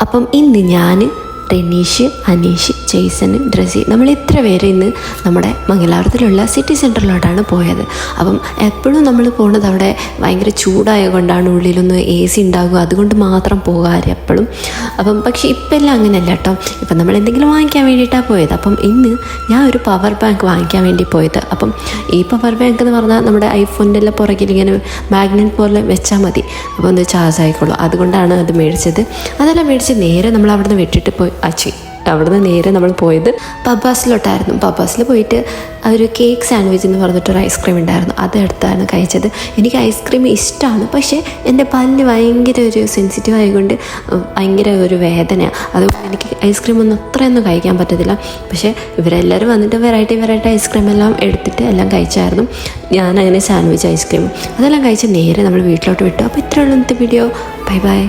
അപ്പം ഇന്ന് ഞാൻ, റെനീഷ്, അനീഷ്, ജെയ്സൺ, ഡ്രസി നമ്മൾ ഇത്ര പേര് ഇന്ന് നമ്മുടെ മംഗലാപുരത്തിലുള്ള സിറ്റി സെൻറ്ററിലോട്ടാണ് പോയത്. അപ്പം എപ്പോഴും നമ്മൾ പോകുന്നത് അവിടെ ഭയങ്കര ചൂടായത് കൊണ്ടാണ്, ഉള്ളിലൊന്ന് AC ഉണ്ടാകും, അതുകൊണ്ട് മാത്രം പോകാറ് എപ്പോഴും. അപ്പം പക്ഷേ ഇപ്പം എല്ലാം അങ്ങനെയല്ല കേട്ടോ. ഇപ്പം നമ്മൾ എന്തെങ്കിലും വാങ്ങിക്കാൻ വേണ്ടിയിട്ടാണ് പോയത്. അപ്പം ഇന്ന് ഞാൻ ഒരു പവർ ബാങ്ക് വാങ്ങിക്കാൻ വേണ്ടി പോയത്. അപ്പം ഈ പവർ ബാങ്ക് എന്ന് പറഞ്ഞാൽ നമ്മുടെ ഐഫോണിൻ്റെ എല്ലാം പുറകിൽ ഇങ്ങനെ മാഗ്നറ്റ് പോലെ വെച്ചാൽ മതി, അപ്പോൾ ഒന്ന് ചാർജ് ആയിക്കോളും. അതുകൊണ്ടാണ് അത് മേടിച്ചത്. അതെല്ലാം മേടിച്ച് നേരെ നമ്മൾ അവിടെ നിന്ന് വിട്ടിട്ട് പോയി അവിടുന്ന് നേരെ നമ്മൾ പോയത് പബ്ബാസിലോട്ടായിരുന്നു. പബ്ബാസിൽ പോയിട്ട് ഒരു കേക്ക് സാൻഡ്വിച്ച് എന്ന് പറഞ്ഞിട്ടൊരു ഐസ്ക്രീം ഉണ്ടായിരുന്നു, അതെടുത്താണ് കഴിച്ചത്. എനിക്ക് ഐസ്ക്രീം ഇഷ്ടമാണ്, പക്ഷേ എൻ്റെ പല്ല് ഭയങ്കര ഒരു സെൻസിറ്റീവ് ആയതുകൊണ്ട് ഭയങ്കര ഒരു വേദനയാണ്. അതുകൊണ്ട് എനിക്ക് ഐസ്ക്രീം ഒന്നും അത്രയൊന്നും കഴിക്കാൻ പറ്റത്തില്ല. പക്ഷേ ഇവരെല്ലാവരും വന്നിട്ട് വെറൈറ്റി ഐസ്ക്രീം എല്ലാം എടുത്തിട്ട് എല്ലാം കഴിച്ചായിരുന്നു. ഞാനങ്ങനെ സാൻഡ്വിച്ച് ഐസ്ക്രീം അതെല്ലാം കഴിച്ച് നേരെ നമ്മൾ വീട്ടിലോട്ട് വിട്ടു. അപ്പോൾ ഇത്രയുള്ള ഇന്നത്തെ വീഡിയോ. ബൈ.